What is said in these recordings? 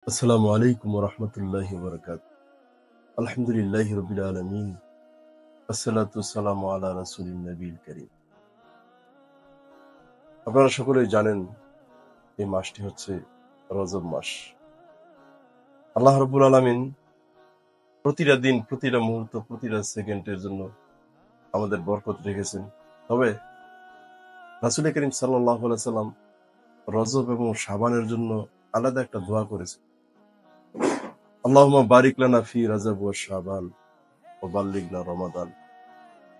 আসসালামু আলাইকুম ওয়া রাহমাতুল্লাহি ওয়া বারাকাতুহু। আলহামদুলিল্লাহি রাব্বিল আলামিন। আসসালাতু ওয়াসসালামু আলা রাসূলিন নবিয়্যিল কারীম। আপনারা সকলেই জানেন এই মাসটি হচ্ছে রজব মাস। আল্লাহ রাব্বুল আলামিন প্রতিটা দিন, প্রতিটা মুহূর্ত, প্রতিটা সেকেন্ডের জন্য আমাদের বরকত রেখেছেন। তবে রাসূল করিম সাল্লাল্লাহু আলাইহি সাল্লাম রজব এবং শাবানের জন্য আলাদা একটা দোয়া করেছেন। আল্লাহুম্মা বারিক লানা ফি রজব ওয়া শাবান ওয়া বাল্লিগনা রমাদান।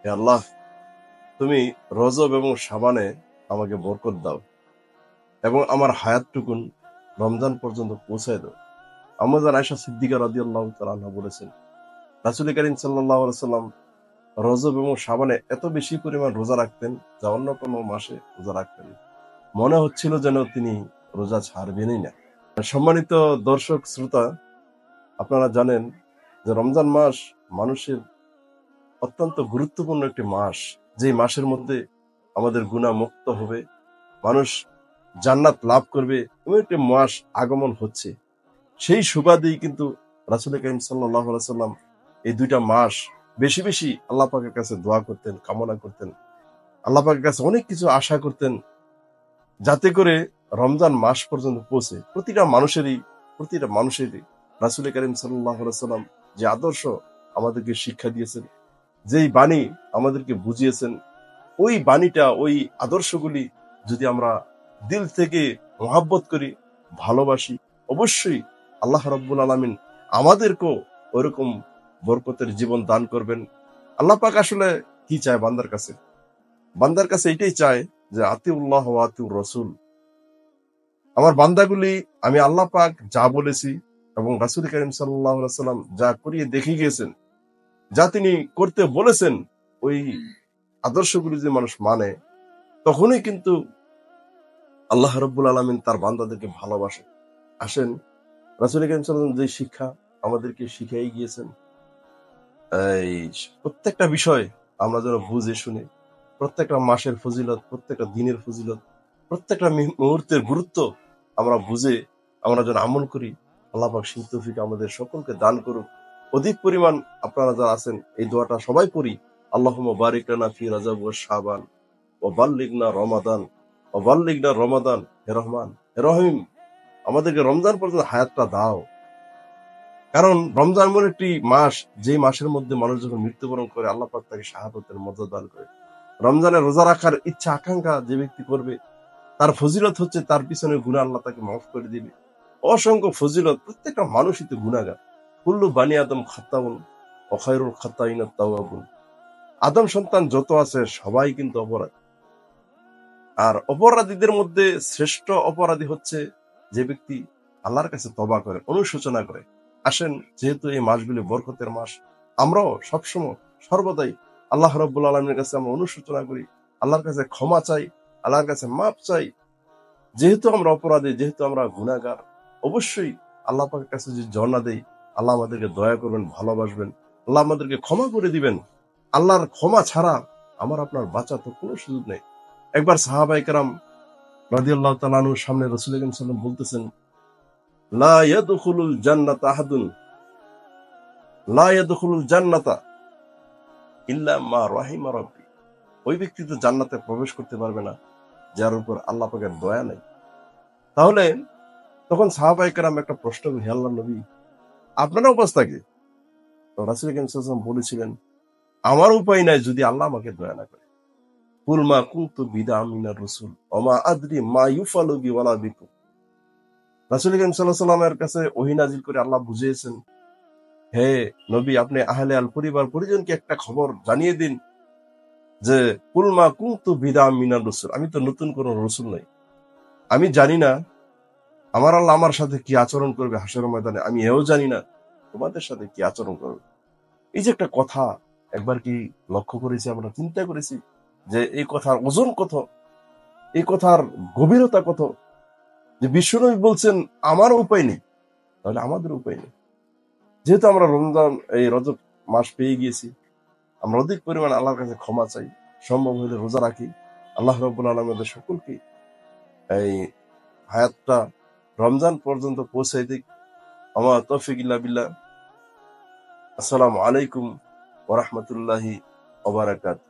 হে আল্লাহ, তুমি রজব এবং শাবানে আমাকে বরকত দাও এবং আমার হায়াতটুকুন রমজান পর্যন্ত পৌঁছায় দাও। আম্মাজান আয়েশা সিদ্দিকা রাদিয়াল্লাহু তাআলা আনহা বলেছেন, রাসূল করিম সাল্লাল্লাহু আলাইহি সাল্লাম রজব এবং শাবানে এত বেশি পরিমাণ রোজা রাখতেন যা অন্য কোনো মাসে রোজা রাখতেন না। মনে হচ্ছিল যেন তিনি রোজা ছাড়বেনই না। সম্মানিত দর্শক শ্রোতা, আপনারা জানেন যে রমজান মাস মানুষের অত্যন্ত গুরুত্বপূর্ণ একটি মাস। যে মাসের মধ্যে আমাদের গুনাহ মুক্ত হবে, মানুষ জান্নাত লাভ করবে, এমন একটি মাস আগমন হচ্ছে। সেই সুবাদেই কিন্তু রাসূল করিম সাল্লাল্লাহু আলাইহি সাল্লাম এই দুইটা মাস বেশি বেশি আল্লাহ পাকের কাছে দোয়া করতেন, কামনা করতেন। আল্লাহ পাকের কাছে অনেক কিছু আশা করতেন, যাতে করে রমজান মাস পর্যন্ত পৌঁছে প্রতিটা মানুষেরই রাসূল করিম সাল্লাল্লাহু আলাইহি সাল্লাম যে আদর্শ আমাদেরকে শিক্ষা দিয়েছেন, যেই বাণী আমাদেরকে বুঝিয়েছেন, ওই বাণীটা, ওই আদর্শগুলি যদি আমরা দিল থেকে মহাব্বত করি, ভালোবাসি, অবশ্যই আল্লাহ রাব্বুল আলামিন আমাদেরকেও ওরকম বরকতের জীবন দান করবেন। আল্লাহ পাক আসলে কি চায় বান্দার কাছে? বান্দার কাছে এটাই চায় যে আতিউল্লাহ ওয়া আতিউর রাসূল। আমার বান্দাগুলি, আমি আল্লাহ পাক যা বলেছি এবং রাসূল করিম সাল্লাল্লাহু আলাইহি সাল্লাম যা করিয়ে দেখিয়ে গিয়েছেন, যা তিনি করতে বলেছেন, ওই আদর্শগুলি যে মানুষ মানে, তখনই কিন্তু আল্লাহ রাব্বুল আলামিন তার বান্দাদেরকে ভালোবাসে। আসেন, রাসূল করিম সাল্লাল্লাহু আলাইহি ওয়াসাল্লাম যে শিক্ষা আমাদেরকে শিখিয়ে গিয়েছেন, এই প্রত্যেকটা বিষয় আমরা যেন বুঝে শুনে, প্রত্যেকটা মাসের ফজিলত, প্রত্যেকটা দিনের ফজিলত, প্রত্যেকটা মুহূর্তের গুরুত্ব আমরা বুঝে আমরা যেন আমল করি। আল্লাহ পাক সেই তৌফিক আমাদের সকলকে দান করুক। অধিক পরিমাণ আপনারা যারা আছেন এই দোয়াটা সবাই পড়ি। আল্লাহুম্মা বারিক লানা ফি রজব ওয়া শাবান ওয়া বাল্লিগনা রমাদান ওয়া বাল্লিগনা রমাদান। হে রহমান, হে রহিম, আমাদেরকে রমজান পর্যন্ত হায়াতটা দাও। কারণ রমজান এমন একটি মাস, যে মাসের মধ্যে মানুষ যখন মৃত্যুবরণ করে আল্লাহ পাক তাকে শাহাদাতের মর্যাদা দান করে। রমজানে রোজা রাখার ইচ্ছা আকাঙ্ক্ষা যে ব্যক্তি করবে, তার ফজিলত হচ্ছে তার পিছনে গুনাহ আল্লাহ তাকে মাফ করে দিবে। অসংখ্য ফজিলত, প্রত্যেকটা মানুষই তো গুনাহগার। কুল্লু বানি আদম খাত্তাউন ওয়া খায়রুল খাত্তাইনা তাওয়াবুন। আদম সন্তান যত আছে সবাই কিন্তু অপরাধী। আর অপরাধীদের মধ্যে শ্রেষ্ঠ অপরাধী হচ্ছে যে ব্যক্তি আল্লাহর কাছে তওবা করে, অনুশোচনা করে। আসেন, যেহেতু এই মাসগুলি বরকতের মাস, আমরাও সবসময় সর্বদাই আল্লাহ রাব্বুল আলামিনের কাছে আমরা অনুশোচনা করি, আল্লাহর কাছে ক্ষমা চাই, আল্লাহর কাছে মাপ চাই। যেহেতু আমরা অপরাধী, যেহেতু আমরা গুনাহগার, অবশ্যই আল্লাহ পাকের কাছে যদি জনা দেই, আল্লাহ আমাদেরকে দয়া করবেন, ভালোবাসবেন, আল্লাহ আমাদেরকে ক্ষমা করে দিবেন। আল্লাহর ক্ষমা ছাড়া আমার আপনার বাঁচার তো কোনো সুযোগ নেই। একবার সাহাবায়ে কেরাম রাদিয়াল্লাহু তাআলা আনহুর সামনে রাসূল করিম সাল্লাল্লাহু আলাইহি ওয়াসাল্লাম বলতেছেন, লা ইয়াদখুলুল জান্নাতা আহাদুন, লা ইয়াদখুলুল জান্নাতা ইল্লা মা রাহিমা রাব্বি। ওই ব্যক্তি তো জান্নাতে প্রবেশ করতে পারবে না যার উপর আল্লাহ পাকের দয়া নাই। তাহলে তখন সাহাবায়ে কেরাম একটা প্রশ্ন করে, হে আল্লাহর নবী, আপনার অবস্থা কি? তো রাসূল করিম সাল্লাল্লাহু আলাইহি ওয়াসাল্লাম বলেছিলেন, আমার উপায় নাই যদি আল্লাহ আমাকে দয়া না করে। কুল মা কুনতু বিদআ মিনার রাসূল ওয়া মা আদরি মা ইউফালু বি ওয়ালা বিকুম। রাসূল করিম সাল্লাল্লাহু আলাইহি ওয়াসাল্লামের কাছে ওহী নাযিল করে আল্লাহ বুঝিয়েছেন, হে নবী, আপনি আহলে আল পরিবার পরিজনকে একটা খবর জানিয়ে দিন যে কুল মা কুনতু বিদআ মিনার রাসূল, আমি তো নতুন কোন রাসূল নই। আমি জানি না আমার আল্লাহ আমার সাথে কি আচরণ করবে হাসরের ময়দানে, আমি এও জানি না তোমাদের সাথে কি আচরণ করবে। এই যে একটা কথা, একবার কি লক্ষ্য করেছি, আমরা চিন্তা করেছি যে এই কথার ওজন কত, এই কথার গভীরতা কত? যে বিশ্বনবী বলছেন আমার উপায় নেই, তাহলে আমাদের উপায় নেই। যেহেতু আমরা এই রজব মাস পেয়ে গিয়েছি, আমরা অধিক পরিমাণ আল্লাহর কাছে ক্ষমা চাই, সম্ভব হলে রোজা রাখি। আল্লাহ রাব্বুল আলামিন আমাদের সকলকে এই হায়াতটা রমজান পর্যন্ত পৌঁছাই দিক। আমা তৌফিক ইল্লা বিল্লাহ। আসসালামু আলাইকুম ওয়া রাহমাতুল্লাহি ওয়া বারাকাতুহু।